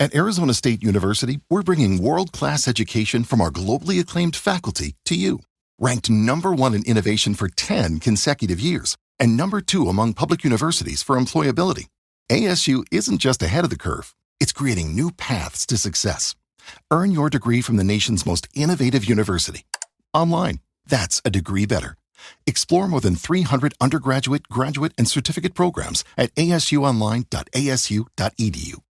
At Arizona State University, we're bringing world-class education from our globally acclaimed faculty to you. Ranked #1 in innovation for 10 consecutive years and #2 among public universities for employability, ASU isn't just ahead of the curve, it's creating new paths to success. Earn your degree from the nation's most innovative university. Online, that's a degree better. Explore more than 300 undergraduate, graduate, and certificate programs at asuonline.asu.edu.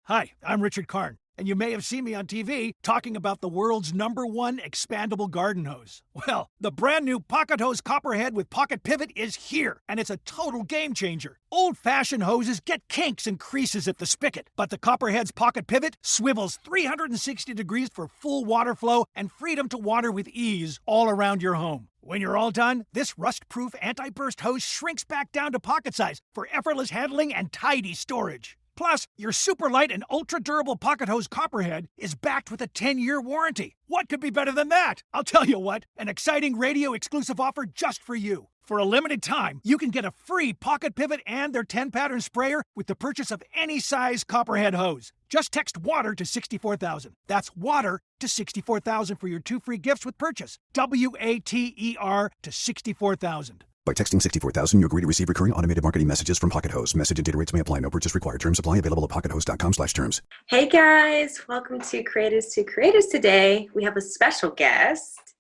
Hi, I'm Richard Karn, and you may have seen me on TV talking about the world's #1 expandable garden hose. Well, the brand new Pocket Hose Copperhead with Pocket Pivot is here, and it's a total game changer. Old-fashioned hoses get kinks and creases at the spigot, but the Copperhead's Pocket Pivot swivels 360 degrees for full water flow and freedom to water with ease all around your home. When you're all done, this rust-proof anti-burst hose shrinks back down to pocket size for effortless handling and tidy storage. Plus, your super light and ultra-durable Pocket Hose Copperhead is backed with a 10-year warranty. What could be better than that? I'll tell you what, an exciting radio-exclusive offer just for you. For a limited time, you can get a free Pocket Pivot and their 10-pattern sprayer with the purchase of any size Copperhead hose. Just text WATER to 64,000. That's WATER to 64,000 for your 2 free gifts with purchase. WATER to 64,000. By texting 64,000, you agree to receive recurring automated marketing messages from Pocket Hose. Message and data rates may apply. No purchase required. Terms apply. Available at pockethose.com/terms. Hey guys, welcome to Creators to Creators. Today we have a special guest.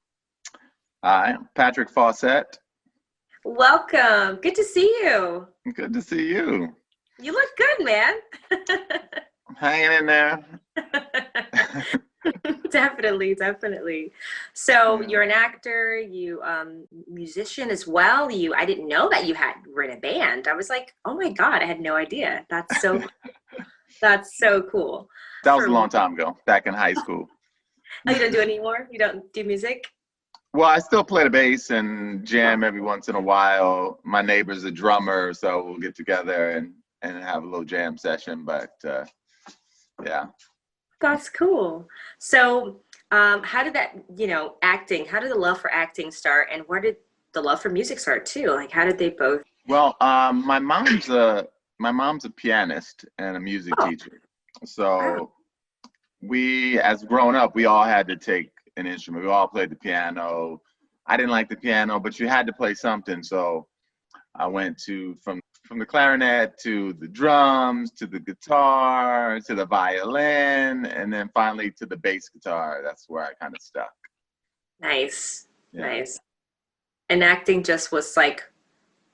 Hi, Patrick Faucette. Welcome. Good to see you. Good to see you. You look good, man. Hanging in there. Definitely. So you're an actor, you musician as well. I didn't know that you had written a band. I was like, oh my God, I had no idea. That's so cool. That was a long time ago, back in high school. Oh, you don't do it anymore? You don't do music? Well, I still play the bass and jam every once in a while. My neighbor's a drummer, so we'll get together and have a little jam session. But yeah. That's cool. So how did that, acting, how did the love for acting start, and where did the love for music start too? Like, how did they both? Well, my mom's a pianist and a music teacher. So we, as growing up, we all had to take an instrument. We all played the piano. I didn't like the piano, but you had to play something. So I went from the clarinet to the drums, to the guitar, to the violin, and then finally to the bass guitar. That's where I kind of stuck. Nice. And acting just was like,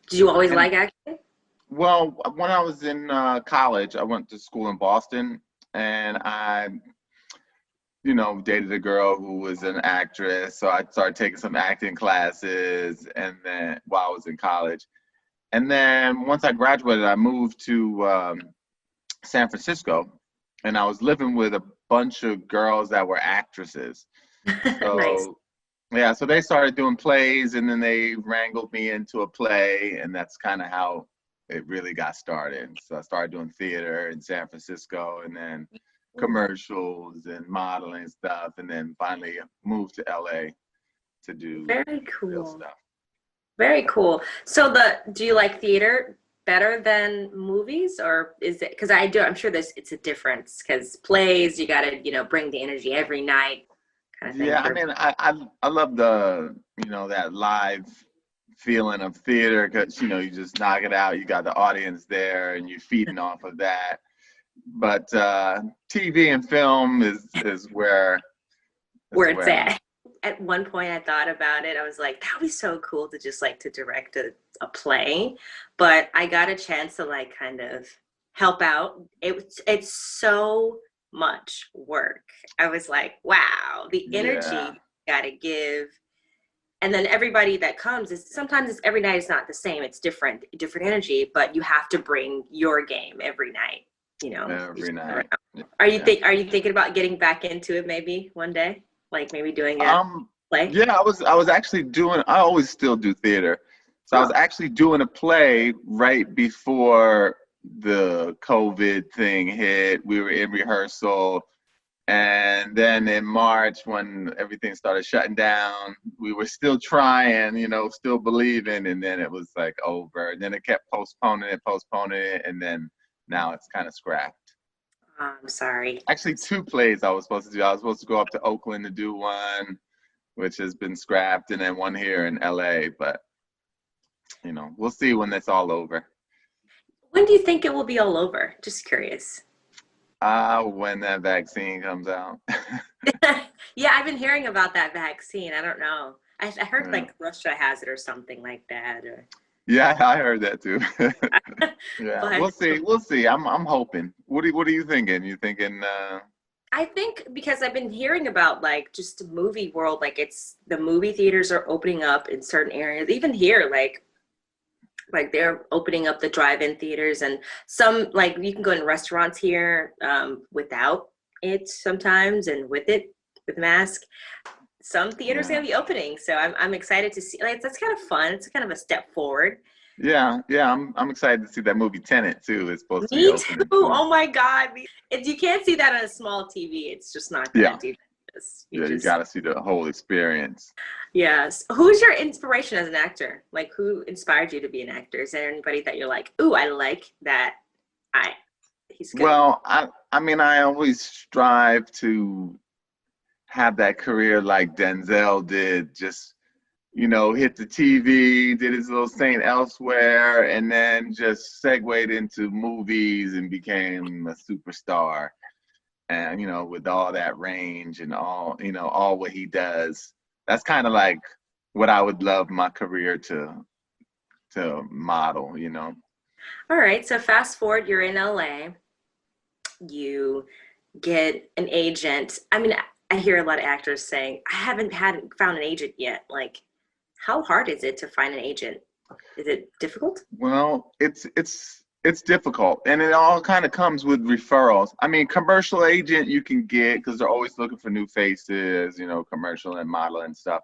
did you always like acting? Well, when I was in college, I went to school in Boston, and I, dated a girl who was an actress. So I started taking some acting classes, and then while I was in college. And then once I graduated, I moved to San Francisco, and I was living with a bunch of girls that were actresses. So, Nice. Yeah, so they started doing plays, and then they wrangled me into a play, and that's kind of how it really got started. So I started doing theater in San Francisco, and then commercials and modeling stuff, and then finally moved to LA to do Very real cool. stuff. Very cool. So do you like theater better than movies, or is it, because I'm sure it's a difference, because plays, you got to, bring the energy every night kind of thing. Yeah, I mean, I love the, that live feeling of theater, because, you just knock it out. You got the audience there and you're feeding off of that. But TV and film is where it's at. At one point I thought about it. I was like, that would be so cool to just to direct a play. But I got a chance to kind of help out. It's so much work. I was like, wow, the energy you gotta give. And then everybody that comes sometimes every night is not the same. It's different energy, but you have to bring your game every night, Every night. Are you thinking about getting back into it maybe one day? Like maybe doing a play? Yeah, I was actually I always still do theater. So I was actually doing a play right before the COVID thing hit. We were in rehearsal. And then in March, when everything started shutting down, we were still trying, still believing. And then it was over. And then it kept postponing it. And then now it's kind of scrapped. I'm sorry. Actually, 2 plays I was supposed to do. I was supposed to go up to Oakland to do one, which has been scrapped, and then one here in LA. But, we'll see when that's all over. When do you think it will be all over? Just curious. When that vaccine comes out. Yeah, I've been hearing about that vaccine. I don't know. I heard Yeah. like Russia has it or something like that. Yeah, I heard that too. Yeah, But we'll see. We'll see. I'm hoping. What are you thinking? You thinking? I think because I've been hearing about like just the movie world, like it's the movie theaters are opening up in certain areas. Even here, like they're opening up the drive-in theaters, and some like you can go in restaurants here without it sometimes, and with mask. Some theaters are Yeah. gonna be opening, so I'm excited to see. Like that's kind of fun. It's kind of a step forward. Yeah. I'm excited to see that movie Tenet too. It's supposed to be Me too. opening soon. Oh my God. You can't see that on a small TV. It's just not gonna Yeah. do this. You got to see the whole experience. Yes. Who's your inspiration as an actor? Like who inspired you to be an actor? Is there anybody that you're like, ooh, I like that he's good? Well, I mean, I always strive to have that career like Denzel did. Just hit the TV, did his little Saint Elsewhere, and then just segued into movies and became a superstar. And, with all that range and all what he does, that's kind of like what I would love my career to model, All right. So fast forward, you're in LA. You get an agent. I mean, I hear a lot of actors saying, I haven't found an agent yet. Like, how hard is it to find an agent? Is it difficult? Well, it's difficult, and it all kind of comes with referrals. I mean, commercial agent you can get because they're always looking for new faces, commercial and model and stuff.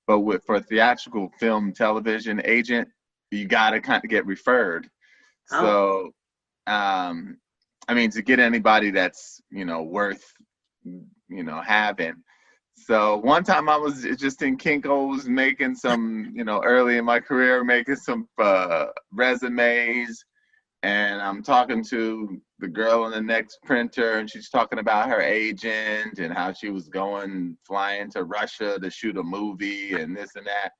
But for theatrical film, television agent, you got to kind of get referred. Oh. So, I mean, to get anybody that's worth having. So one time I was just in Kinko's making some, early in my career, making some resumes, and I'm talking to the girl in the next printer, and she's talking about her agent and how she was flying to Russia to shoot a movie and this and that.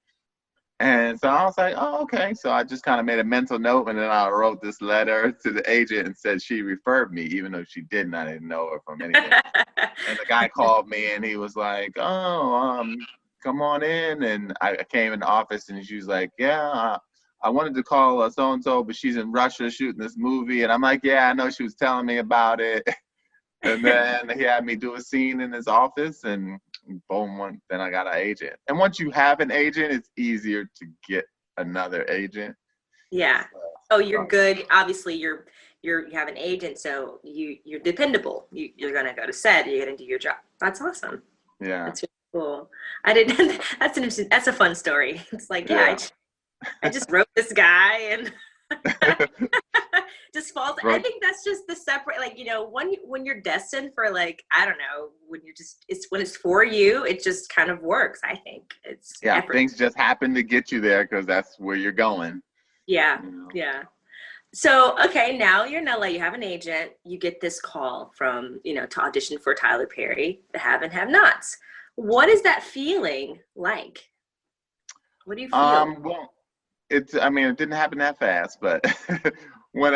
And so I was like, oh, okay. So I just kind of made a mental note, and then I wrote this letter to the agent and said she referred me, even though she didn't. I didn't know her from anything. And the guy called me, and he was like, oh, come on in. And I came in the office, and she was like, yeah, I wanted to call so-and-so, but she's in Russia shooting this movie. And I'm like, yeah, I know, she was telling me about it. And then he had me do a scene in his office, and boom, then I got an agent. And once you have an agent, it's easier to get another agent. Yeah. Oh, you're good. Obviously, you have an agent, so you're dependable. You're gonna go to set. You're gonna do your job. That's awesome. Yeah. That's really cool. I didn't. That's a fun story. It's like, yeah. I just wrote this guy and just falls. Right. I think that's just the separate, like, when you're destined for, like, I don't know, when it's for you, it just kind of works. I think it's effort. Things just happen to get you there because that's where you're going. Yeah. Yeah. So, okay, now you're in LA, you have an agent, you get this call from, to audition for Tyler Perry, the Have and Have Nots. What is that feeling like? What do you feel? Well, it didn't happen that fast, but when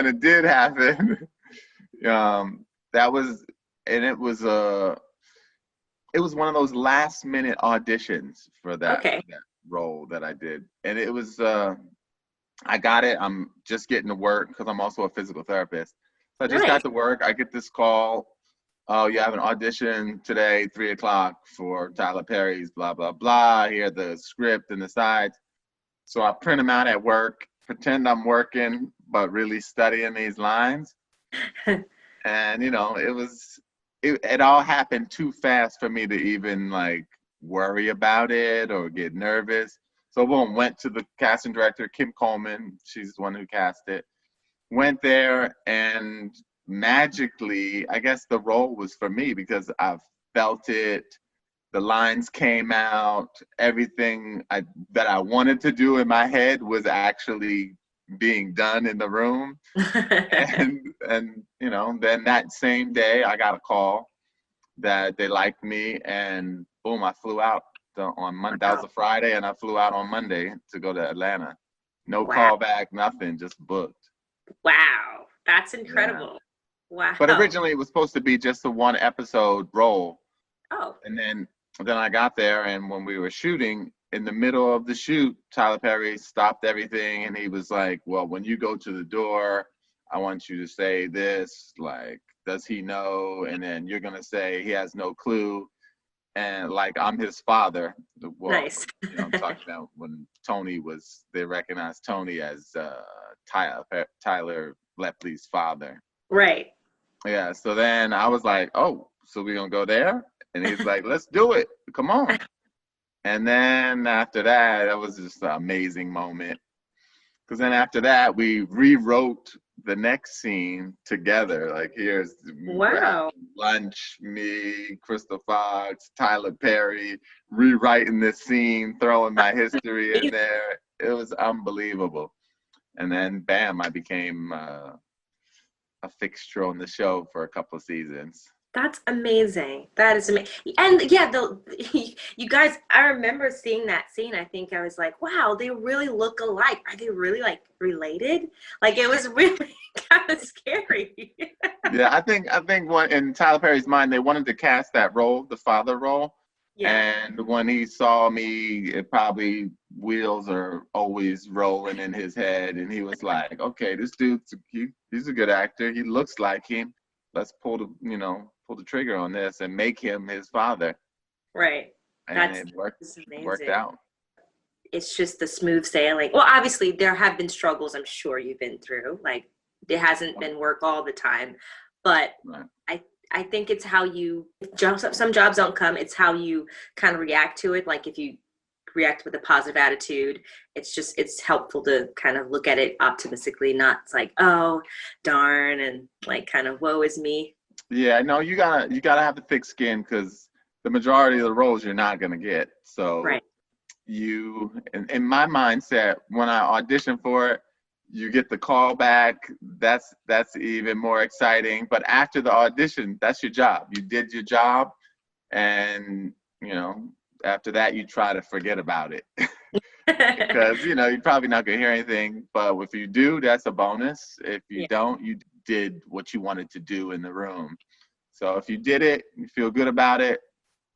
it did happen, it was one of those last minute auditions for that role that I did. And it was, I got it. I'm just getting to work because I'm also a physical therapist. So I just got to work. I get this call. Oh, you have an audition today, 3:00 for Tyler Perry's blah, blah, blah. Here, the script and the sides. So I print them out at work, pretend I'm working, but really studying these lines. And, it all happened too fast for me to even like worry about it or get nervous. So boom, went to the casting director, Kim Coleman. She's the one who cast it. Went there, and magically, I guess the role was for me because I felt it. The lines came out. Everything that I wanted to do in my head was actually, being done in the room. and you know, then that same day I got a call that they liked me, and boom, I flew out on Monday. That was a Friday, and I flew out on Monday to go to Atlanta. No call back, nothing, just booked. Wow, that's incredible. Yeah. Wow. But originally it was supposed to be just a 1-episode role. Oh. And then I got there, and when we were shooting, in the middle of the shoot, Tyler Perry stopped everything, and he was like, well, when you go to the door, I want you to say this, like, does he know? And then you're going to say he has no clue. And like, I'm his father. Well, nice. You know, I'm talking about when they recognized Tony as Tyler Lepley's father. Right. Yeah. So then I was like, oh, so we're going to go there? And he's like, let's do it. Come on. And then after that was just an amazing moment. Because then after that, we rewrote the next scene together. Like, here's lunch, me, Crystal Fox, Tyler Perry, rewriting this scene, throwing my history in there. It was unbelievable. And then, bam, I became a fixture on the show for a couple of seasons. That's amazing. That is amazing. And yeah, you guys, I remember seeing that scene. I think I was like, wow, they really look alike. Are they really like related? Like, it was really kind of scary. Yeah, I think in Tyler Perry's mind, they wanted to cast that role, the father role. Yeah. And when he saw me, it probably wheels are always rolling in his head. And he was like, okay, this dude's, he's a good actor. He looks like him. Let's pull the trigger on this and make him his father. Right. And it worked out. It's just the smooth sailing. Well, obviously there have been struggles I'm sure you've been through. Like, it hasn't been work all the time. But right. I think it's how some jobs don't come. It's how you kind of react to it. Like, if you react with a positive attitude, it's helpful to kind of look at it optimistically, not like, oh darn, and like kind of woe is me. Yeah, no, you gotta have the thick skin, because the majority of the roles you're not gonna get. So right. You, in my mindset, when I audition for it, you get the call back. That's even more exciting. But after the audition, that's your job. You did your job, and after that, you try to forget about it. Because, you're probably not going to hear anything. But if you do, that's a bonus. If you don't, you did what you wanted to do in the room. So if you did it, you feel good about it,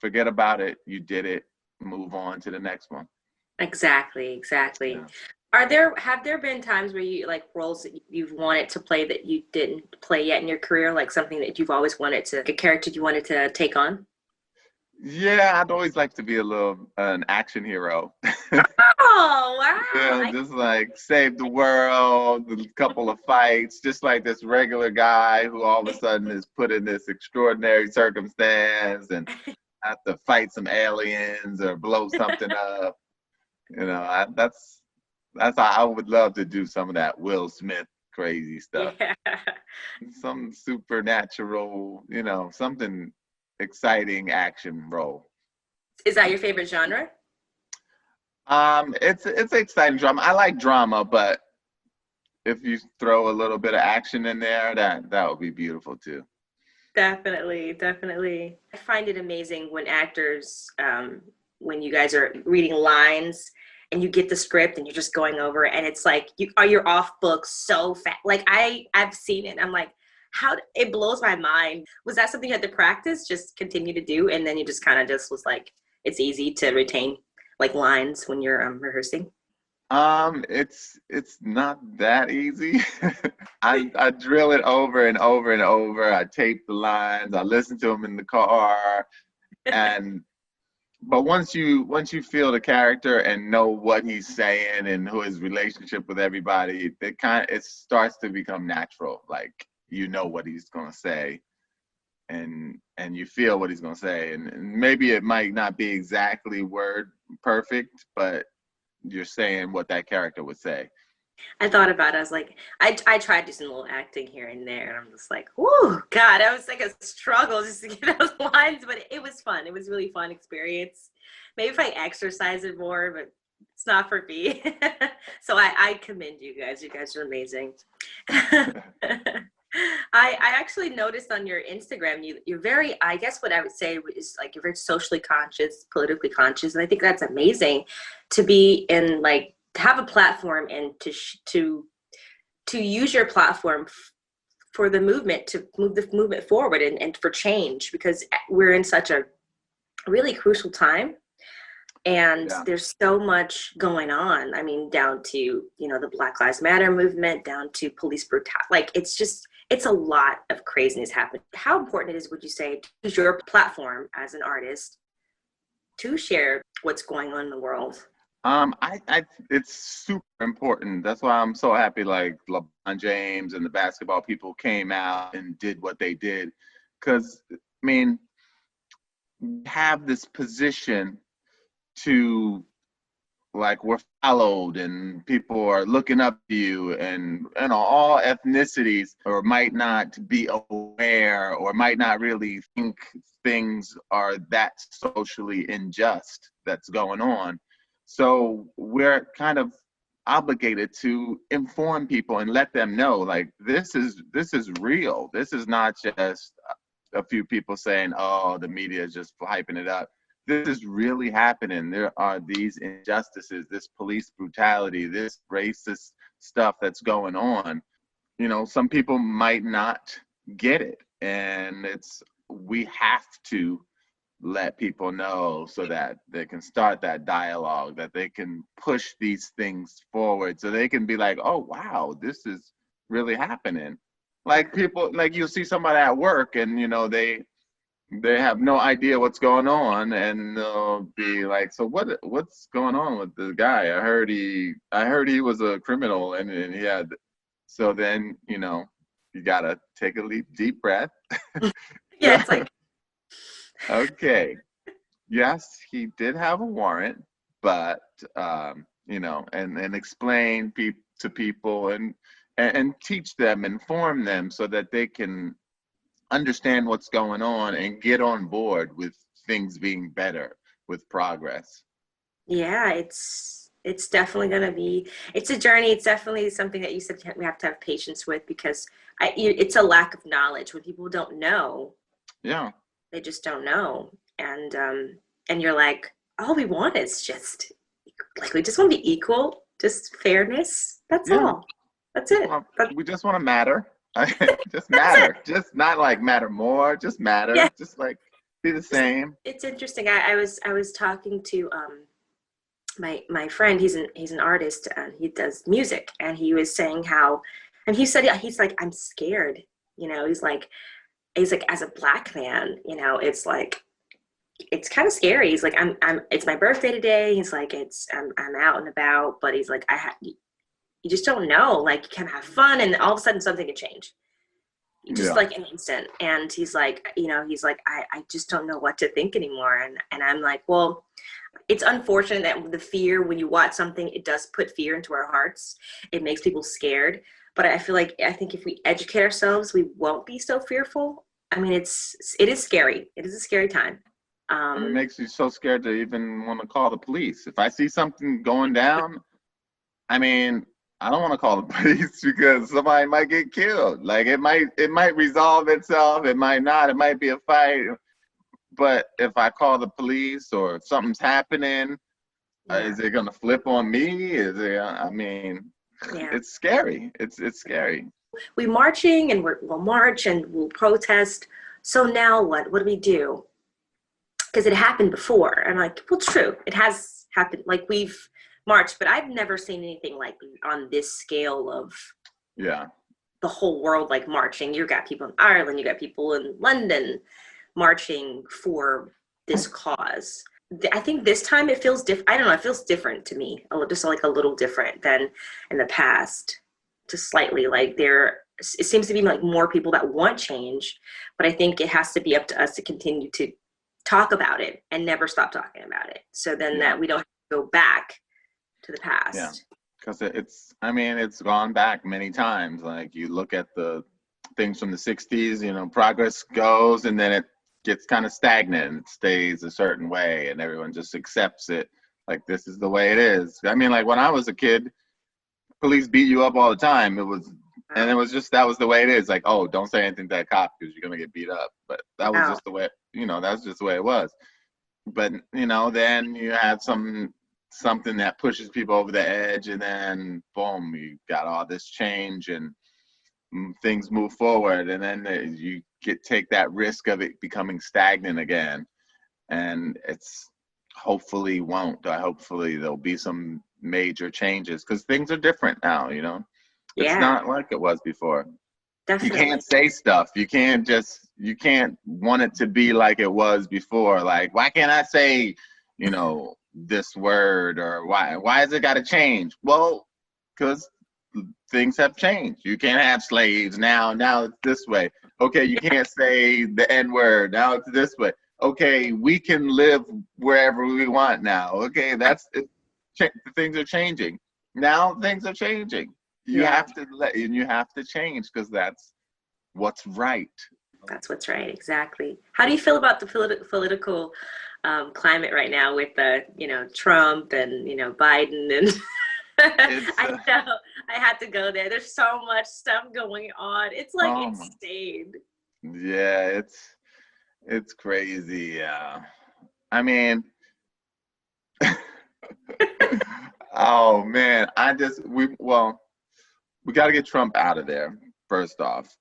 forget about it, you did it, move on to the next one. Exactly. Yeah. Have there been times where you, like, roles that you've wanted to play that you didn't play yet in your career, like something that you've always wanted to, a character you wanted to take on? Yeah, I'd always like to be an action hero. Oh, wow. Just like save the world, a couple of fights, just like this regular guy who all of a sudden is put in this extraordinary circumstance and have to fight some aliens or blow something up. That's how I would love to do some of that Will Smith crazy stuff. Yeah. Some supernatural, something exciting action role. Is that your favorite genre? It's an exciting drama. I like drama, but if you throw a little bit of action in there, that would be beautiful too. Definitely. I find it amazing when actors, when you guys are reading lines and you get the script and you're just going over it, and it's like you're off book so fast. Like, I've seen it. I'm like, it blows my mind. Was that something you had to practice, just continue to do, and then you just kind of just was like, it's easy to retain like lines when you're rehearsing? It's not that easy. I drill it over and over and over. I tape the lines. I listen to them in the car, but once you feel the character and know what he's saying and who his relationship with everybody, it starts to become natural. Like, what he's gonna say, and you feel what he's gonna say, and maybe it might not be exactly word perfect, but you're saying what that character would say. I thought about it. I was like, I tried to do some little acting here and there, and I'm just like, whoo, God, I was like a struggle just to get those lines, but it was fun. It was a really fun experience. Maybe if I exercise it more, but It's not for me. So I commend you guys. You guys are amazing. I actually noticed on your Instagram, you're very, I guess what I would say is like you're very socially conscious, politically conscious. And I think that's amazing to be in, like, to have a platform and to use your platform for the movement, to move the movement forward and for change, because we're in such a really crucial time. And there's so much going on. I mean, down to, you know, the Black Lives Matter movement, down to police brutality. Like, it's a lot of craziness happening. How important it is, would you say, to use your platform as an artist to share what's going on in the world? It's super important. That's why I'm so happy, like, LeBron James and the basketball people came out and did what they did. Because, I mean, we have this position to, like, we're followed and people are looking up to you, and, you know, all ethnicities, or might not be aware or might not really think things are that socially unjust that's going on. So we're kind of obligated to inform people and let them know, like, this is real. This is not just a few people saying, oh, the media is just hyping it up. This is really happening. There are these injustices, this police brutality, this racist stuff that's going on. You know, some people might not get it, and we have to let people know so that they can start that dialogue, that they can push these things forward, so they can be like, oh, wow, this is really happening. Like, people, like, you'll see somebody at work and, you know, they have no idea what's going on, and they'll be like, so what's going on with the guy? I heard he was a criminal, and he had. So then, you know, you gotta take a deep breath. Yeah, it's like, okay, yes, he did have a warrant, but you know, and explain to people and teach them, inform them, so that they can understand what's going on and get on board with things being better, with progress. yeah, it's definitely going to be, it's a journey. It's definitely something that you said we have to have patience with, because it's a lack of knowledge. When people don't know, they just don't know. And you're like, all we want is just, like, we just want to be equal, just fairness. That's all. That's it. We just want to matter. Just matter. Just not like matter more, just matter. Yeah. Just like be the same. It's interesting. I was talking to my friend. He's an artist and he does music, and he was saying how, and he said, he's like, I'm scared. You know, he's like as a Black man, you know, it's like, it's kind of scary. He's like, I'm it's my birthday today. He's like, I'm out and about, but he's like, you just don't know, like, you can have fun and all of a sudden something can change. Just like an instant. And he's like, you know, I just don't know what to think anymore. And I'm like, well, it's unfortunate that the fear, when you watch something, it does put fear into our hearts. It makes people scared. But I think if we educate ourselves, we won't be so fearful. I mean, it is scary. It is a scary time. It makes you so scared to even want to call the police. If I see something going down, I mean, I don't want to call the police because somebody might get killed. Like, it might resolve itself. It might not. It might be a fight. But if I call the police or if something's happening, is it going to flip on me? I mean, it's scary. It's scary. We're marching and we'll march and we'll protest. So now what? What do we do? Because it happened before. I'm like, well, true. It has happened. Like, we've marched, but I've never seen anything like on this scale of the whole world, like, marching. You got people in Ireland, you got people in London marching for this cause. I think this time it feels different. I don't know, it feels different to me, just like a little different than in the past. Just slightly, like, it seems to be like more people that want change, but I think it has to be up to us to continue to talk about it and never stop talking about it, so then that we don't have to go back to the past. Yeah, because it's gone back many times. Like, you look at the things from the 60s, you know, progress goes and then it gets kind of stagnant and it stays a certain way and everyone just accepts it. Like, this is the way it is. I mean, like when I was a kid, police beat you up all the time. It was just, that was the way it is. Like, oh, don't say anything to that cop because you're going to get beat up. But that was just the way, that's just the way it was. But, then you have something that pushes people over the edge, and then boom, you got all this change and things move forward. And then you take that risk of it becoming stagnant again. And it's hopefully won't. Hopefully there'll be some major changes because things are different now, It's not like it was before. Definitely. You can't say stuff. You can't want it to be like it was before. Like, why can't I say, this word, or why has it got to change? Well, because things have changed. You can't have slaves now. Now it's this way. Okay, you can't say the N word. Now it's this way. Okay, we can live wherever we want now. Okay, things are changing. Now things are changing. You have to change because that's what's right. That's what's right, exactly. How do you feel about the political climate right now with Trump and Biden and I know I had to go there. There's so much stuff going on. It's like insane. Yeah, it's crazy. I mean, oh man, we got to get Trump out of there first off.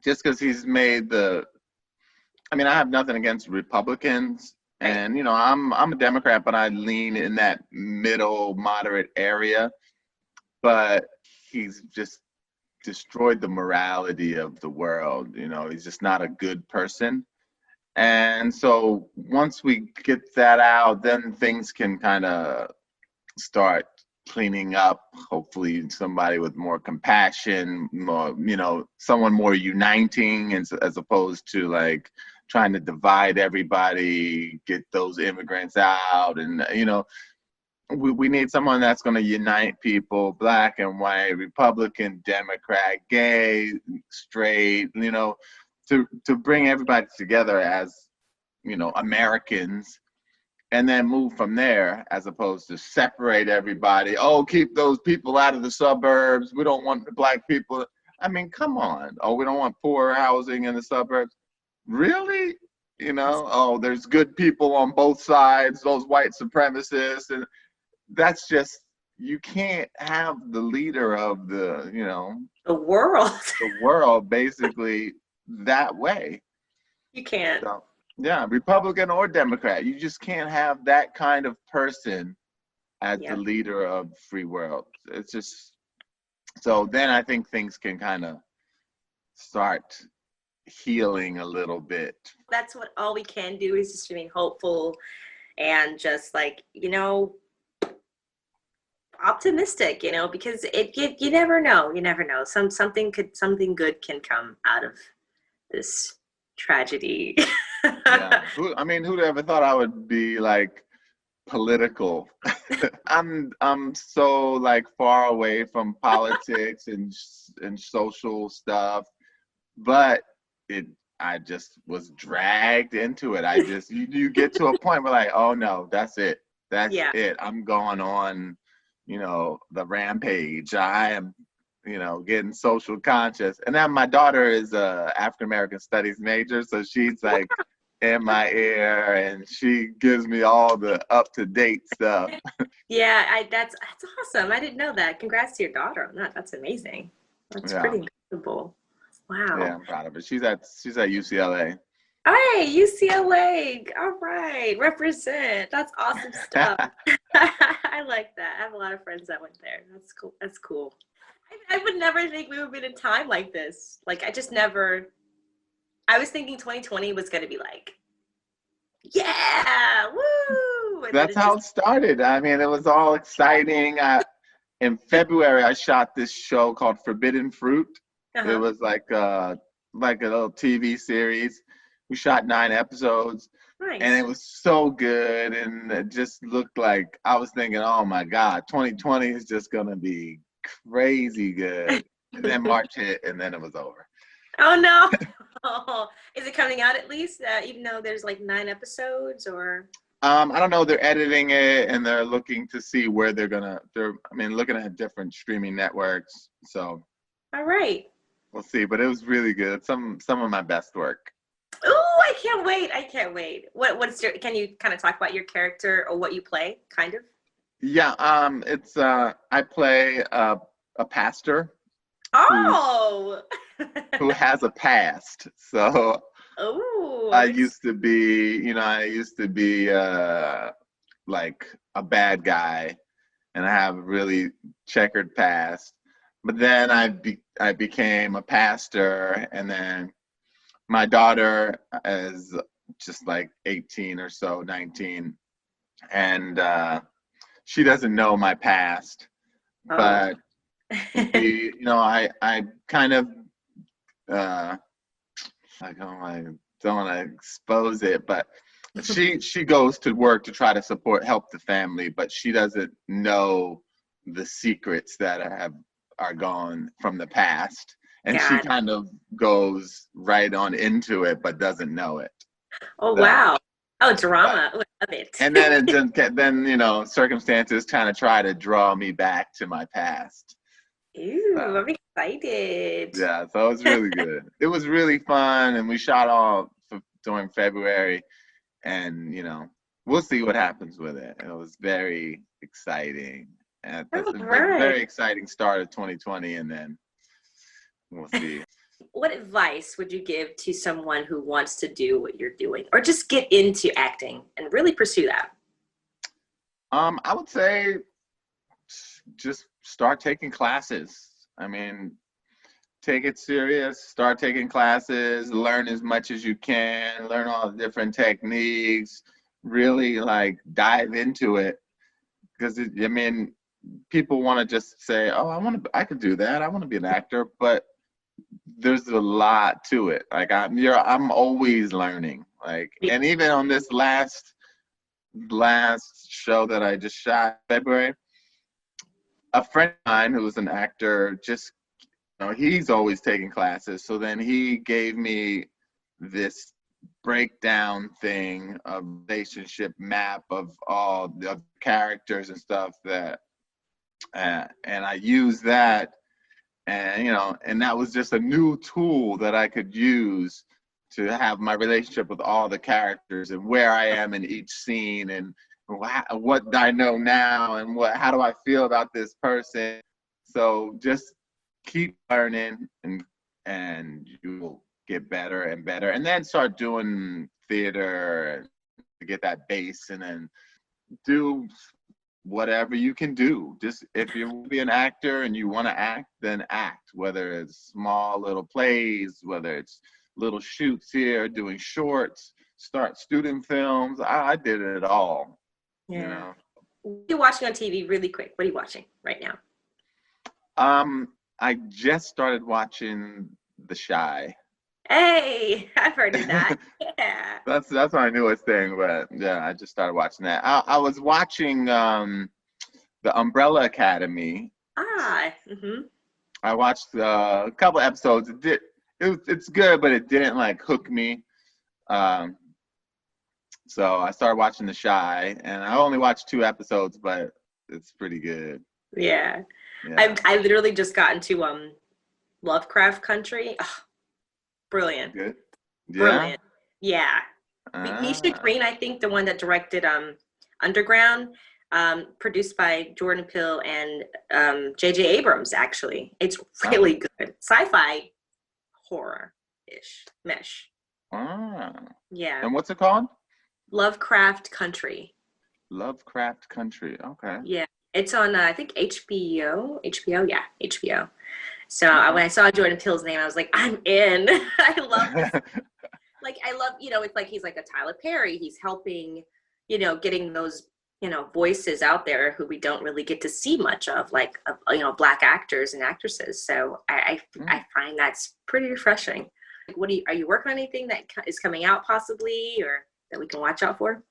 Just because he's made I have nothing against Republicans, and I'm a Democrat, but I lean in that middle moderate area. But he's just destroyed the morality of the world. He's just not a good person. And so once we get that out, then things can kind of start cleaning up. Hopefully somebody with more compassion, more, someone more uniting, as opposed to like trying to divide everybody, get those immigrants out. And, we need someone that's going to unite people, black and white, Republican, Democrat, gay, straight, to bring everybody together as, Americans, and then move from there, as opposed to separate everybody. Oh, keep those people out of the suburbs. We don't want the black people. I mean, come on. Oh, we don't want poor housing in the suburbs. Really? Oh, there's good people on both sides, those white supremacists. And that's just, you can't have the leader of the world basically that way. You can't. So, yeah, Republican or Democrat, you just can't have that kind of person as the leader of the free world. It's just, so then I think things can kind of start healing a little bit. That's what all we can do, is just remain hopeful and just like, optimistic, because you never know. Something good can come out of this tragedy. Yeah. Who'd ever thought I would be like political? I'm so like far away from politics and social stuff, but I just was dragged into it. You get to a point where like, oh no, that's it. That's it. I'm going on, the rampage. I am, getting social conscious. And then my daughter is a African American studies major, so she's like in my ear, and she gives me all the up to date stuff. Yeah, that's awesome. I didn't know that. Congrats to your daughter on that. That's amazing. That's pretty incredible. Wow. Yeah, I'm proud of it. She's at UCLA. Hey, UCLA. All right. Represent. That's awesome stuff. I like that. I have a lot of friends that went there. That's cool. That's cool. I would never think we would be in a time like this. Like, I was thinking 2020 was going to be like, yeah, woo. And that's how it started. It was all exciting. In February, I shot this show called Forbidden Fruit. It was like a little TV series. We shot 9 episodes. Nice. And it was so good. And it just looked like, I was thinking, oh my God, 2020 is just going to be crazy good. And then March hit, and then it was over. Oh no. Is it coming out at least, even though there's like 9 episodes, or? I don't know. They're editing it and they're looking to see where looking at different streaming networks. So. All right. We'll see, but it was really good. It's some of my best work. Oh, I can't wait. I can't wait. Can you kind of talk about your character or what you play, kind of? Yeah, it's I play a pastor. Oh. Who has a past. So Oh. I used to be like a bad guy, and I have a really checkered past. But then I became a pastor, and then my daughter is just like 18 or so, 19, and she doesn't know my past. Oh. But I kind of I don't want to expose it, but she goes to work to try to help the family, but she doesn't know the secrets that are gone from the past, and she kind of goes right on into it but doesn't know it. Oh, wow. Oh, drama. I love it. And then circumstances kind of try to draw me back to my past. Ooh, I'm excited. Yeah, so it was really good. It was really fun, and we shot all during February, and we'll see what happens with it. It was very exciting. And that's a very exciting start of 2020, and then we'll see. What advice would you give to someone who wants to do what you're doing, or just get into acting and really pursue that? I would say just start taking classes. I mean, take it serious, start taking classes, learn as much as you can, learn all the different techniques, really dive into it. Because people want to just say, oh, I could do that. I want to be an actor, but there's a lot to it. I'm always learning. And even on this last show that I just shot in February, a friend of mine who was an actor he's always taking classes. So then he gave me this breakdown thing, a relationship map of all the characters and stuff and I used that, and that was just a new tool that I could use to have my relationship with all the characters and where I am in each scene and what I know now and how do I feel about this person. So just keep learning and you'll get better and better, and then start doing theater to get that base, and then do whatever you can do. Just if you want to be an actor and you want to act, then act, whether it's small little plays, whether it's little shoots here, doing shorts, start student films. I did it all. Yeah. What are you watching on TV really quick? What are you watching right now? I just started watching The Chi. Hey, I've heard of that. Yeah. That's my newest thing, but yeah, I just started watching that. I was watching The Umbrella Academy. Mm-hmm. I watched a couple episodes. It's good, but it didn't hook me. So I started watching The Chi, and I only watched 2 episodes, but it's pretty good. Yeah. I literally just got into Lovecraft Country. Oh, brilliant. Good. Yeah. Brilliant. Yeah. Meosha Green, I think, the one that directed Underground, produced by Jordan Peele and J.J. Abrams, actually. It's really good. Sci-fi horror-ish mesh. Yeah. And what's it called? Lovecraft Country. Lovecraft Country. Okay. Yeah. It's on, I think, HBO. Yeah, HBO. So when I saw Jordan Peele's name, I was like, I'm in. I love this. I love, it's he's like a Tyler Perry. He's helping, getting those, voices out there who we don't really get to see much of, Black actors and actresses. So I find that's pretty refreshing. Are you working on anything that is coming out possibly, or that we can watch out for?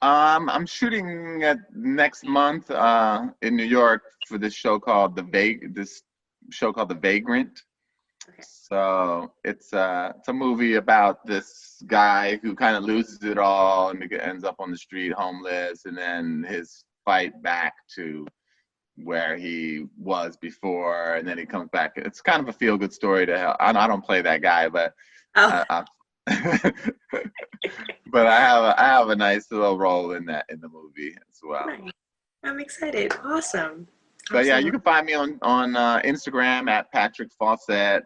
I'm shooting next month in New York for this show called The Vagrant. Okay. So it's a movie about this guy who kind of loses it all and ends up on the street homeless, and then his fight back to where he was before, and then he comes back. It's kind of a feel-good story to help. I don't play that guy, but Oh. but I have a nice little role in the movie as well. Nice. I'm excited. Awesome. But yeah, you can find me on Instagram at Patrick Faucette,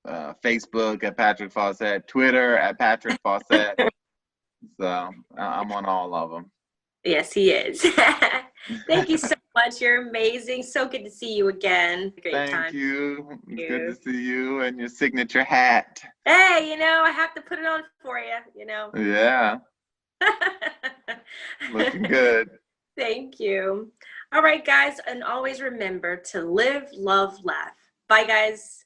Facebook at Patrick Faucette, Twitter at Patrick Faucette. So I'm on all of them. Yes, he is. Thank you so much. You're amazing. So good to see you again. Great time. Thank you. It's good to see you and your signature hat. Hey, I have to put it on for you, Yeah. Looking good. Thank you. All right, guys. And always remember to live, love, laugh. Bye, guys.